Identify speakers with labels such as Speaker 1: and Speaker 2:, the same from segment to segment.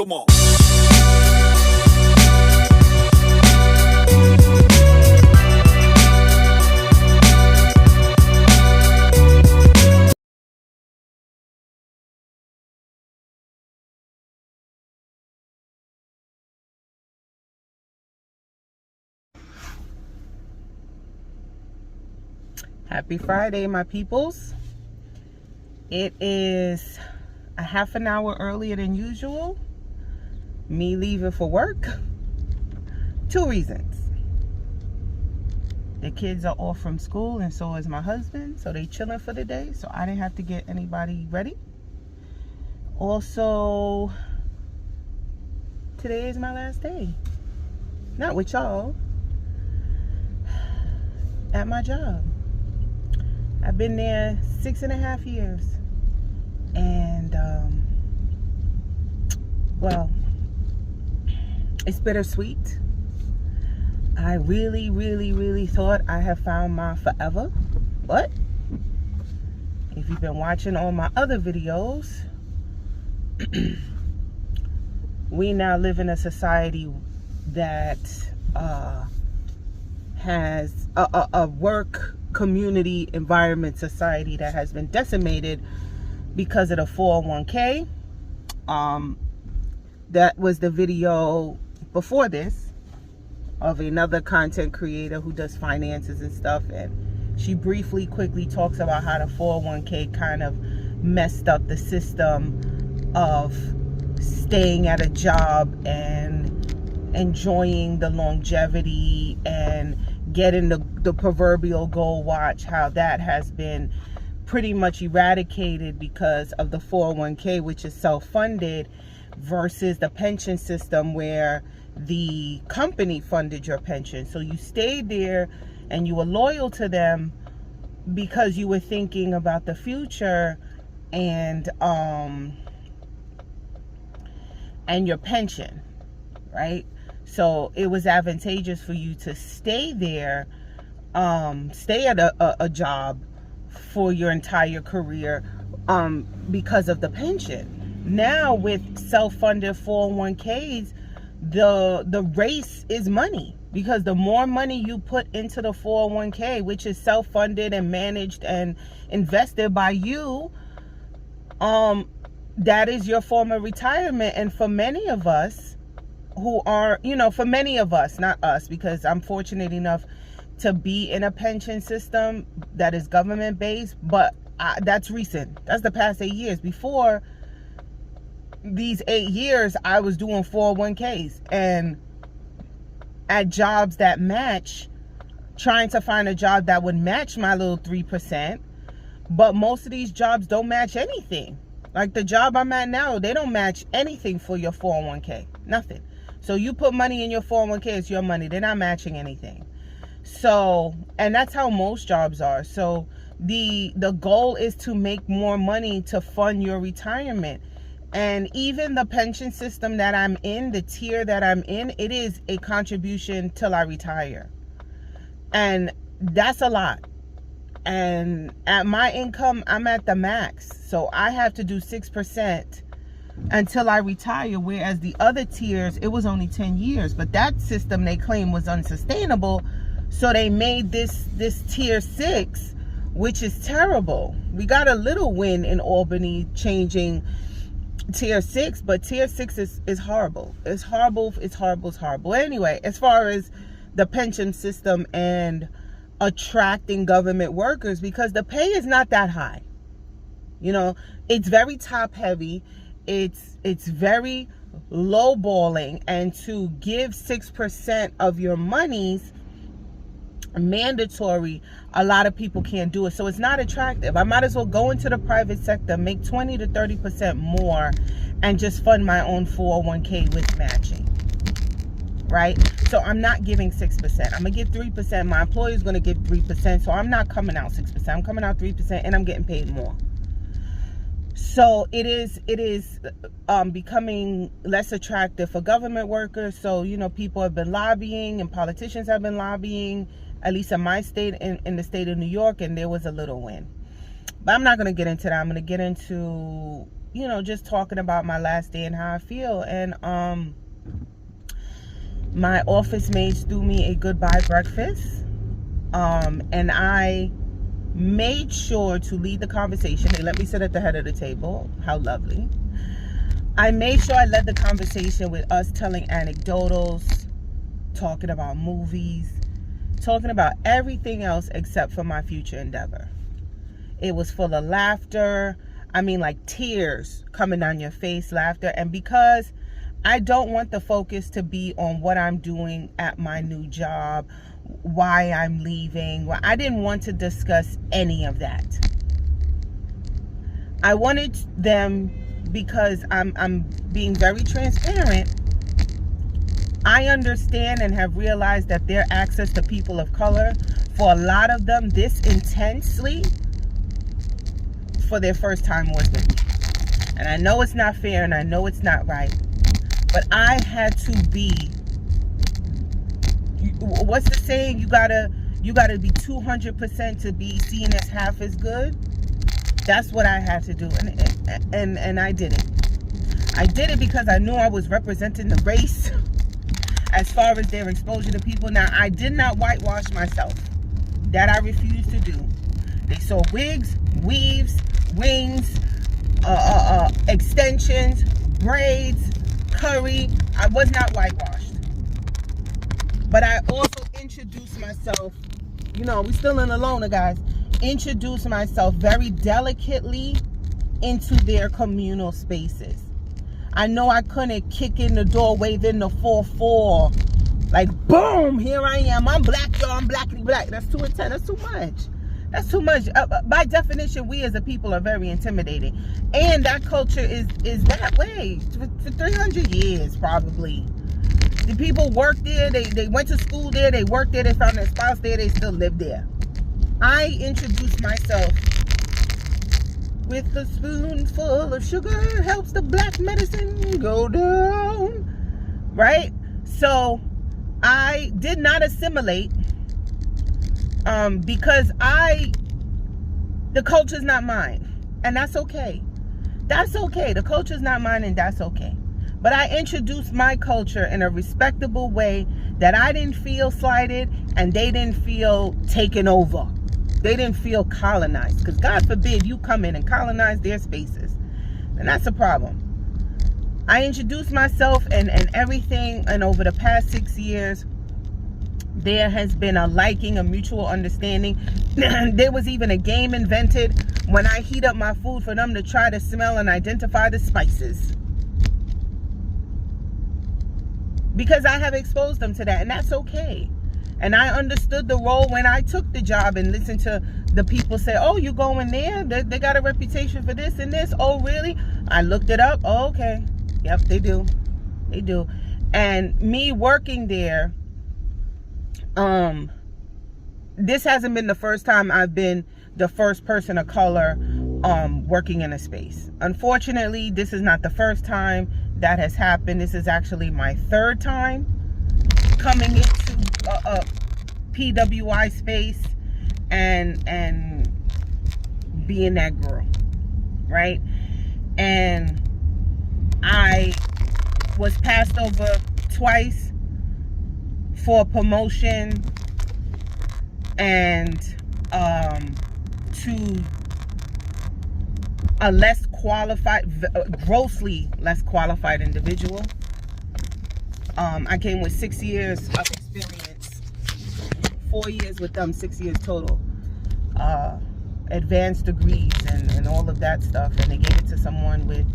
Speaker 1: Come on.
Speaker 2: Happy Friday, my peoples. It is a half an hour earlier than usual. Me leaving for work. 2 reasons. The kids are off from school and so is my husband. So they chilling for the day. So I didn't have to get anybody ready. Also, today is my last day. Not with y'all. At my job. I've been there 6.5 years. And, well, it's bittersweet. I really thought I had found my forever. But if you've been watching all my other videos, we now live in a society that has a work community environment society that has been decimated because of the 401k. That was the video before this of another content creator who does finances and stuff, and she quickly talks about how the 401k kind of messed up the system of staying at a job and enjoying the longevity and getting the proverbial gold watch, how that has been pretty much eradicated because of the 401k, which is self-funded, versus the pension system where the company funded your pension. So you stayed there and you were loyal to them because you were thinking about the future and your pension, right? So it was advantageous for you to stay there, stay at a job for your entire career because of the pension. Now with self-funded 401ks, the race is money, because the more money you put into the 401k, which is self-funded and managed and invested by you, that is your form of retirement. And for many of us who are, for many of us, not us, because I'm fortunate enough to be in a pension system that is government based, but that's recent. That's the past 8 years. Before these 8 years, I was doing 401ks and at jobs that match, trying to find a job that would match my little 3%. But most of these jobs don't match anything. Like the job I'm at now, they don't match anything for your 401k. Nothing. So you put money in your 401k, it's your money. They're not matching anything. So, and that's how most jobs are. So the goal is to make more money to fund your retirement. And even the pension system that I'm in, the tier that I'm in, it is a contribution till I retire. And that's a lot. And at my income, I'm at the max. So I have to do 6% until I retire. Whereas the other tiers, it was only 10 years. But that system they claim was unsustainable. So they made this tier 6, which is terrible. We got a little win in Albany changing tier 6, but tier 6 is horrible. It's horrible. Anyway, as far as the pension system and attracting government workers, because the pay is not that high. It's very top heavy. It's very lowballing, and to give 6% of your monies mandatory, a lot of people can't do it. So it's not attractive. I might as well go into the private sector, make 20 to 30% more, and just fund my own 401k with matching, right? So I'm not giving 6%. I'm gonna give 3%. My employer is gonna give 3%. So I'm not coming out 6%. I'm coming out 3%, and I'm getting paid more. So it is becoming less attractive for government workers. So people have been lobbying, and politicians have been lobbying, at least in my state, in the state of New York, and there was a little win. But I'm not going to get into that. I'm going to get into, just talking about my last day and how I feel. And my office mates threw me a goodbye breakfast. And I made sure to lead the conversation. They let me sit at the head of the table. How lovely. I made sure I led the conversation with us telling anecdotals, talking about movies, talking about everything else except for my future endeavor. It was full of laughter. I mean, like tears coming down your face, laughter. And because I don't want the focus to be on what I'm doing at my new job, why I'm leaving, I didn't want to discuss any of that. I wanted them, because I'm being very transparent. I understand and have realized that their access to people of color, for a lot of them, this intensely, for their first time was with me. And I know it's not fair and I know it's not right, but I had to be, what's the saying? You gotta be 200% to be seen as half as good. That's what I had to do, and I did it. I did it because I knew I was representing the race as far as their exposure to people. Now, I did not whitewash myself. That I refused to do. They saw wigs, weaves, wings, extensions, braids, curry. I was not whitewashed. But I also introduced myself. We still in the loner, guys. Introduce myself very delicately into their communal spaces. I know I couldn't kick in the door waving the 4-4, like boom, here I am, I'm black, y'all, I'm blackity black. That's too intense. That's too much. By definition, we as a people are very intimidating, and that culture is that way for 300 years probably. The people worked there, they went to school there, they worked there, they found their spouse there, they still live there. I introduced myself with a spoonful of sugar helps the black medicine go down, right? So I did not assimilate because the culture's not mine, and that's okay. That's okay. The culture's not mine, and that's okay. But I introduced my culture in a respectable way that I didn't feel slighted and they didn't feel taken over. They didn't feel colonized, because God forbid you come in and colonize their spaces. And that's a problem. I introduced myself and everything, and over the past 6 years, there has been a liking, a mutual understanding. There was even a game invented when I heat up my food for them to try to smell and identify the spices. Because I have exposed them to that, and that's okay. And I understood the role when I took the job and listened to the people say, oh, you going there? They got a reputation for this and this. Oh, really? I looked it up. Oh, okay. Yep, they do. They do. And me working there, this hasn't been the first time I've been the first person of color working in a space. Unfortunately, this is not the first time that has happened. This is actually my third time coming into a PWI space and being that girl, right? And I was passed over twice for promotion and to a less qualified, grossly less qualified individual. I came with 6 years of experience, 4 years with them, 6 years total, advanced degrees and all of that stuff, and they gave it to someone with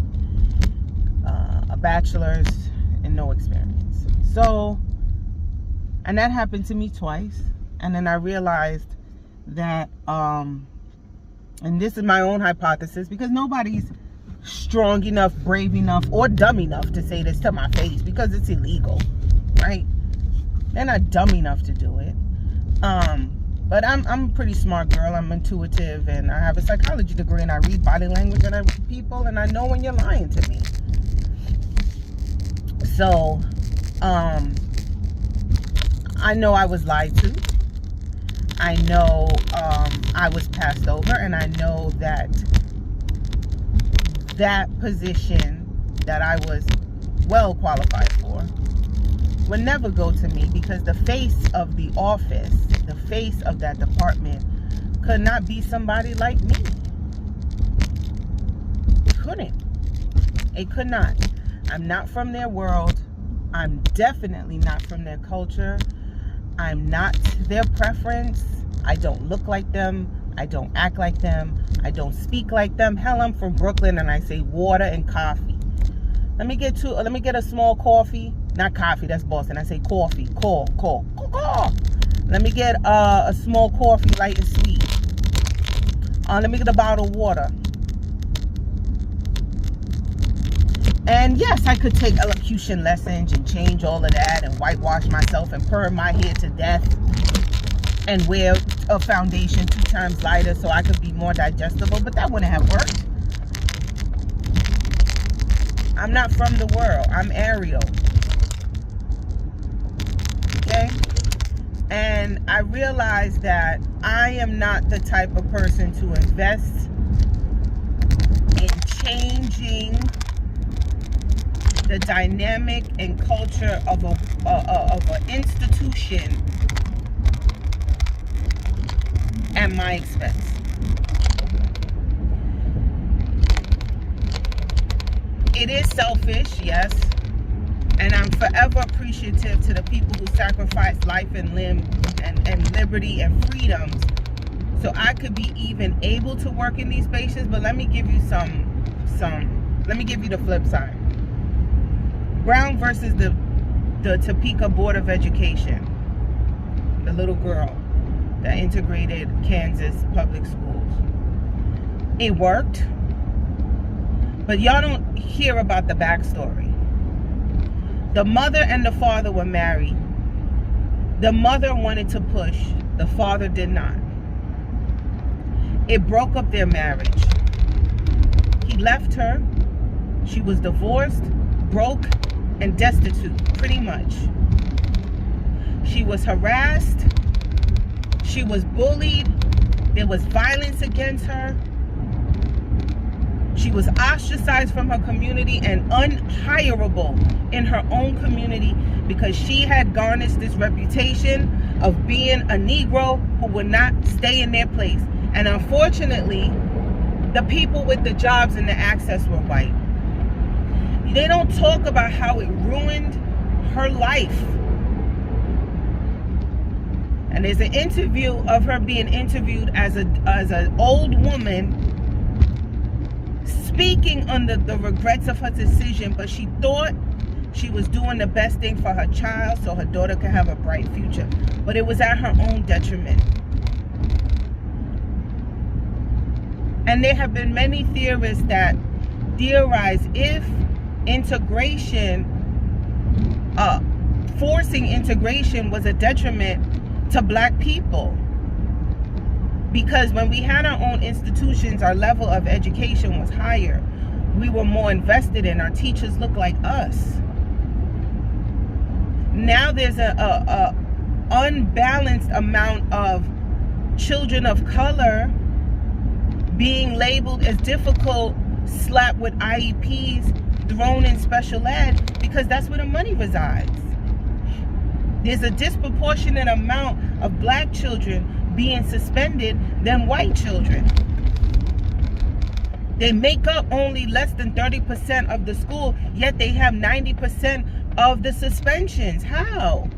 Speaker 2: a bachelor's and no experience. So, and that happened to me twice, and then I realized that, and this is my own hypothesis, because nobody's strong enough, brave enough, or dumb enough to say this to my face, because it's illegal, right? They're not dumb enough to do it. But I'm a pretty smart girl. I'm intuitive, and I have a psychology degree, and I read body language, and I read people, and I know when you're lying to me. So, I know I was lied to. I know I was passed over, and I know that that position that I was well qualified for would never go to me, because the face of the office, the face of that department could not be somebody like me. Couldn't. It could not. I'm not from their world. I'm definitely not from their culture. I'm not their preference. I don't look like them. I don't act like them. I don't speak like them. Hell, I'm from Brooklyn and I say water and coffee. Let me get a small coffee. Not coffee, that's Boston. I say coffee. Call. Let me get a small coffee, light and sweet. Let me get a bottle of water. And yes, I could take elocution lessons and change all of that and whitewash myself and perm my hair to death and wear a foundation 2 times lighter so I could be more digestible, but that wouldn't have worked. I'm not from the world. I'm Ariel. Okay? And I realized that I am not the type of person to invest in changing the dynamic and culture of an institution at my expense. It is selfish, yes, and I'm forever appreciative to the people who sacrifice life and limb and liberty and freedoms so I could be even able to work in these spaces. But let me give you let me give you the flip side. Brown versus the Topeka Board of Education, the little girl that integrated Kansas public schools. It worked, but y'all don't hear about the backstory. The mother and the father were married. The mother wanted to push, the father did not. It broke up their marriage. He left her. She was divorced, broke, and destitute, pretty much. She was harassed. She was bullied. There was violence against her. She was ostracized from her community and unhireable in her own community because she had garnished this reputation of being a Negro who would not stay in their place. And unfortunately, the people with the jobs and the access were white. They don't talk about how it ruined her life. And there's an interview of her being interviewed as an old woman, speaking under the regrets of her decision, but she thought she was doing the best thing for her child so her daughter could have a bright future. But it was at her own detriment. And there have been many theorists that theorize if integration, forcing integration was a detriment to black people. Because when we had our own institutions, our level of education was higher. We were more invested in. Our teachers looked like us. Now there's a unbalanced amount of children of color being labeled as difficult, slapped with IEPs, thrown in special ed, because that's where the money resides. There's a disproportionate amount of black children being suspended than white children. They make up only less than 30% of the school, yet they have 90% of the suspensions. How?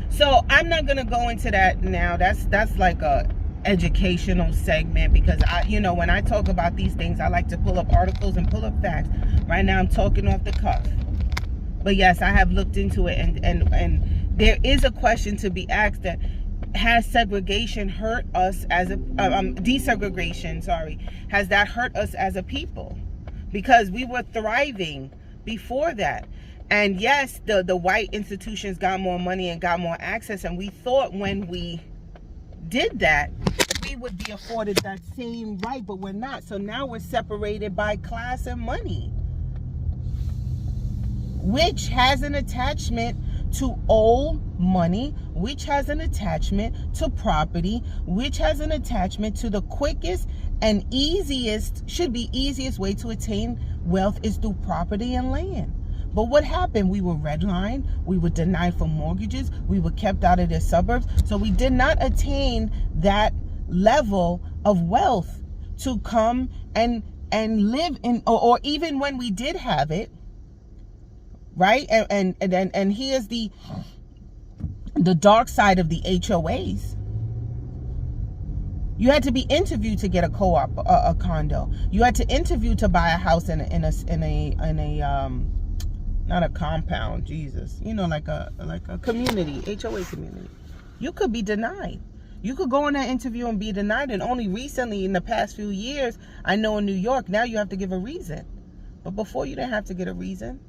Speaker 2: So I'm not gonna go into that now. That's like a educational segment, because when I talk about these things, I like to pull up articles and pull up facts. Right now I'm talking off the cuff. But yes, I have looked into it, and there is a question to be asked: that has segregation hurt us as a desegregation? Sorry, has that hurt us as a people? Because we were thriving before that, and yes, the white institutions got more money and got more access, and we thought when we did that we would be afforded that same right, but we're not. So now we're separated by class and money, which has an attachment to old money, which has an attachment to property, which has an attachment to the quickest And should be easiest way to attain wealth is through property and land. But what happened? We were redlined, we were denied for mortgages, we were kept out of their suburbs. So we did not attain that level of wealth to come and live in, or even when we did have it, right? And here's the dark side of the HOAs. You had to be interviewed to get a co-op, a condo. You had to interview to buy a house in a not a compound, Jesus, like a community, HOA community. You could be denied. You could go in that interview and be denied. And only recently, in the past few years, I know in New York, now you have to give a reason. But before, you didn't have to get a reason.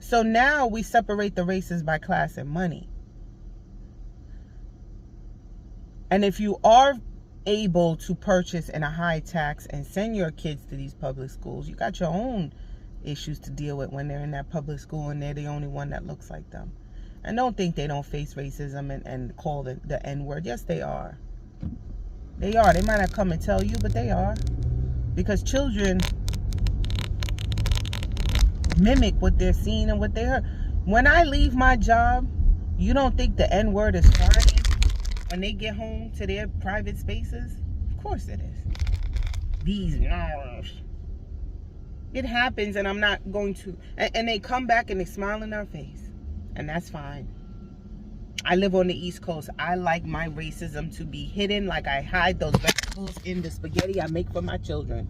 Speaker 2: So now we separate the races by class and money. And if you are able to purchase in a high tax and send your kids to these public schools, you got your own issues to deal with when they're in that public school and they're the only one that looks like them. And don't think they don't face racism and call the N-word. Yes, they are. They are. They might not come and tell you, but they are. Because children mimic what they're seeing and what they heard. When I leave my job, you don't think the N-word is flying when they get home to their private spaces? Of course it is. These nerves. It happens, and I'm not going to. And they come back and they smile in our face. And that's fine. I live on the East Coast. I like my racism to be hidden, like I hide those vegetables in the spaghetti I make for my children.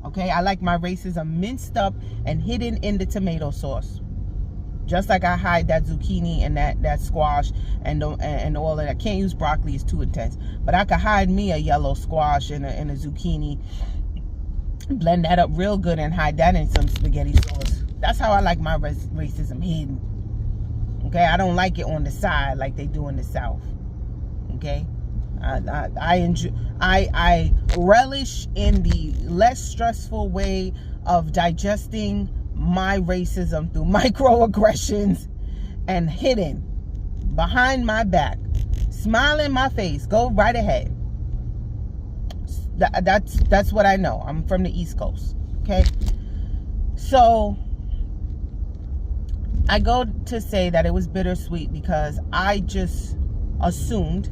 Speaker 2: Okay? I like my racism minced up and hidden in the tomato sauce. Just like I hide that zucchini and that squash and all of that. I can't use broccoli, it's too intense. But I could hide me a yellow squash and a zucchini. Blend that up real good and hide that in some spaghetti sauce. That's how I like my racism hidden. Okay? I don't like it on the side like they do in the South. Okay? I relish in the less stressful way of digesting my racism through microaggressions and hidden behind my back. Smile in my face. Go right ahead. That's what I know. I'm from the East Coast. Okay? So I go to say that it was bittersweet because I just assumed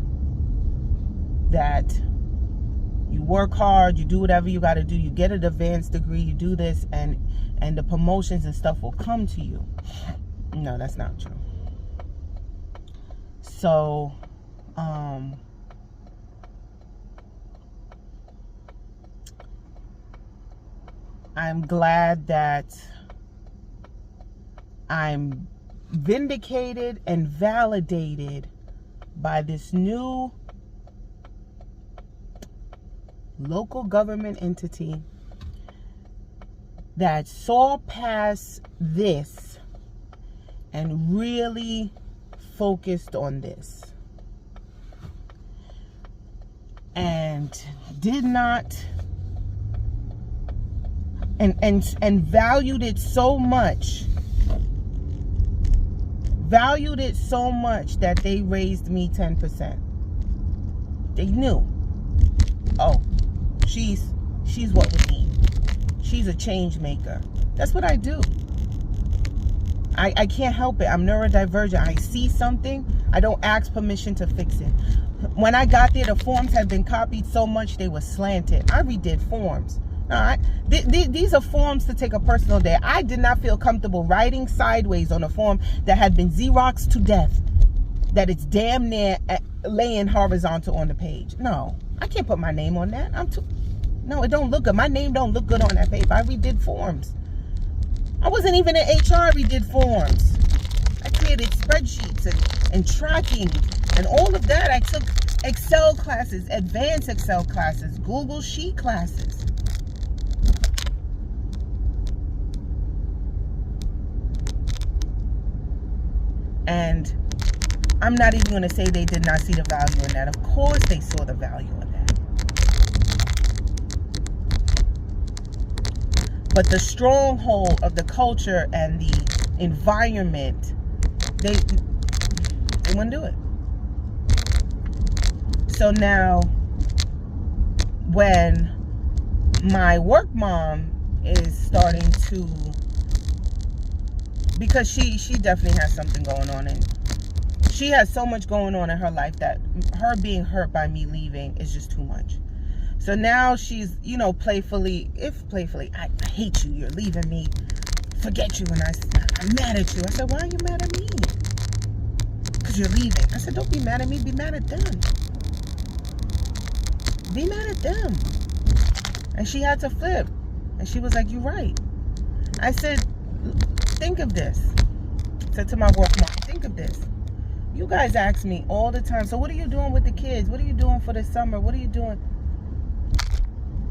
Speaker 2: that you work hard, you do whatever you got to do, you get an advanced degree, you do this, and the promotions and stuff will come to you. No, that's not true. So, I'm glad that I'm vindicated and validated by this new local government entity that saw past this and really focused on this and did not and valued it so much that they raised me 10%. They knew, oh, she's what we need. She's a change maker. That's what I do. I can't help it. I'm neurodivergent. I see something, I don't ask permission to fix it. When I got there, the forms had been copied so much they were slanted. I redid forms. All right, these are forms to take a personal day. I did not feel comfortable writing sideways on a form that had been Xeroxed to death, that it's damn near laying horizontal on the page. No, I can't put my name on that. No, it don't look good. My name don't look good on that paper. I redid forms. I wasn't even in HR. I redid forms. I created spreadsheets and tracking and all of that. I took Excel classes, advanced Excel classes, Google Sheet classes. And I'm not even going to say they did not see the value in that. Of course they saw the value in that. But the stronghold of the culture and the environment, they wouldn't do it. So now when my work mom is starting to, because she definitely has something going on, and she has so much going on in her life that her being hurt by me leaving is just too much. So now she's, playfully, I hate you, you're leaving me, forget you, and I'm mad at you. I said, why are you mad at me? Because you're leaving. I said, don't be mad at me, be mad at them. Be mad at them. And she had to flip. And she was like, you're right. I said, think of this. I said to my work mom, think of this. You guys ask me all the time, so what are you doing with the kids? What are you doing for the summer? What are you doing?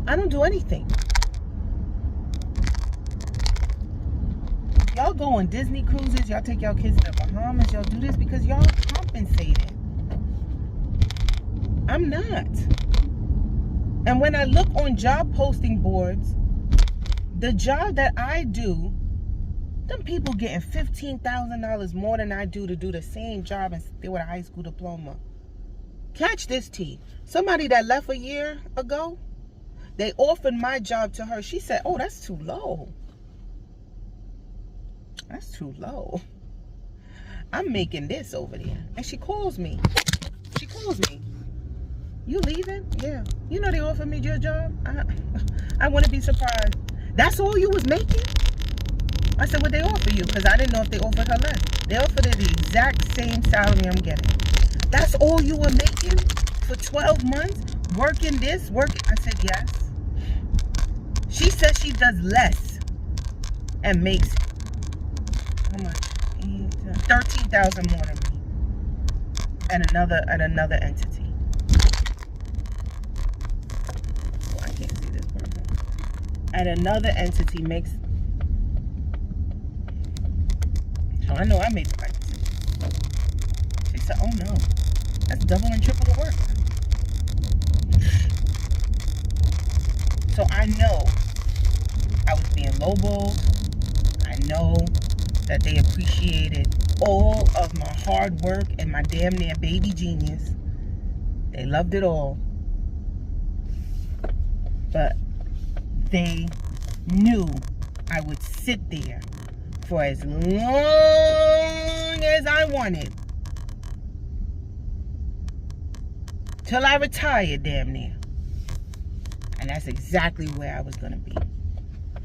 Speaker 2: I don't do anything. Y'all go on Disney cruises. Y'all take y'all kids to the Bahamas. Y'all do this because y'all compensated. I'm not. And when I look on job posting boards, the job that I do, them people getting $15,000 more than I do to do the same job and still with a high school diploma. Catch this, T. Somebody that left a year ago, they offered my job to her. She said, oh, that's too low. That's too low. I'm making this over there. And she calls me. You leaving? Yeah. You know they offered me your job? I wouldn't be surprised. That's all you was making? I said, what they offer you? Because I didn't know if they offered her less. They offered her the exact same salary I'm getting. That's all you were making for 12 months? Working this, working? I said, yes. She says she does less and makes, how much? 13,000 more than me. At another entity. Oh, I can't see this person. At another entity makes. So I know I made the right decision. She said, oh no, that's double and triple the work. So I know I was being lowballed. I know that they appreciated all of my hard work and my damn near baby genius. They loved it all. But they knew I would sit there for as long as I wanted. Till I retired damn near. And that's exactly where I was going to be.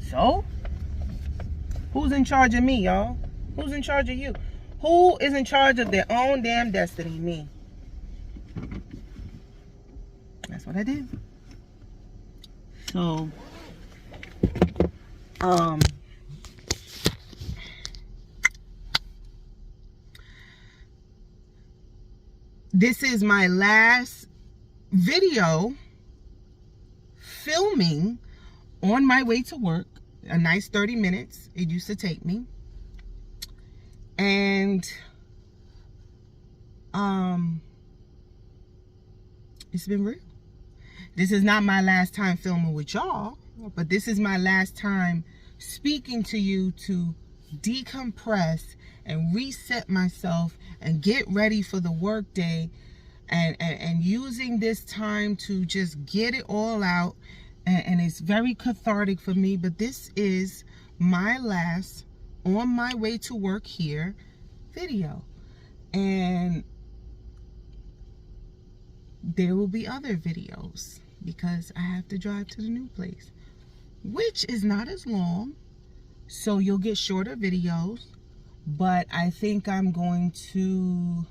Speaker 2: So, who's in charge of me, y'all? Who's in charge of you? Who is in charge of their own damn destiny? Me. That's what I did. So, this is my last video filming on my way to work. A nice 30 minutes it used to take me. And it's been real. This is not my last time filming with y'all, but this is my last time speaking to you to decompress and reset myself and get ready for the work day, and using this time to just get it all out. And it's very cathartic for me, but this is my last on my way to work here video. And there will be other videos because I have to drive to the new place, which is not as long, so you'll get shorter videos. But I think I'm going to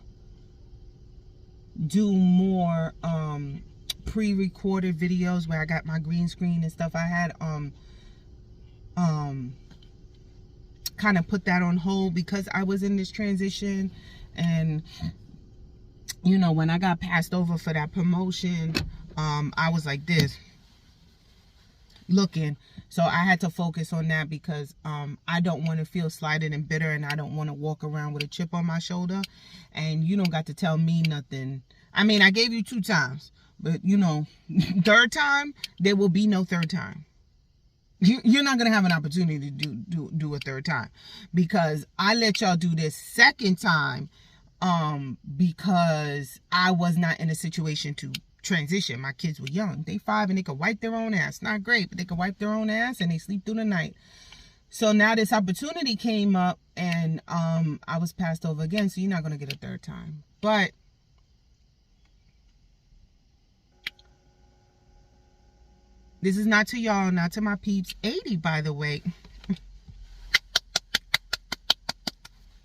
Speaker 2: do more pre-recorded videos where I got my green screen and stuff. I had kind of put that on hold because I was in this transition, and you know, when I got passed over for that promotion, I was like this looking, so I had to focus on that because I don't want to feel slighted and bitter, and I don't want to walk around with a chip on my shoulder. And you don't got to tell me nothing. I mean, I gave you 2 times, but you know, third time there will be no third time. You're not gonna have an opportunity to do a third time, because I let y'all do this second time because I was not in a situation to transition. My kids were young. They 5 and they could wipe their own ass. Not great, but they could wipe their own ass and they sleep through the night. So now this opportunity came up and I was passed over again. So you're not going to get a third time. But this is not to y'all, not to my peeps. 80, by the way.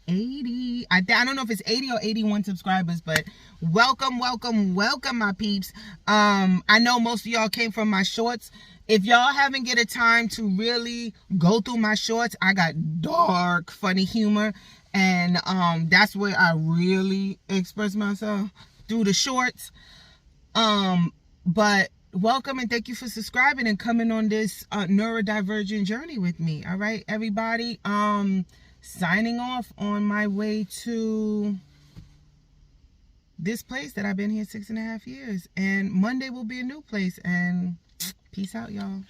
Speaker 2: 80. I don't know if it's 80 or 81 subscribers, but welcome, welcome, welcome, my peeps. I know most of y'all came from my shorts. If y'all haven't get a time to really go through my shorts, I got dark, funny humor, and that's where I really express myself, through the shorts. But welcome and thank you for subscribing and coming on this neurodivergent journey with me. All right, everybody. Signing off on my way to this place that I've been here 6.5 years. And Monday will be a new place. And peace out, y'all.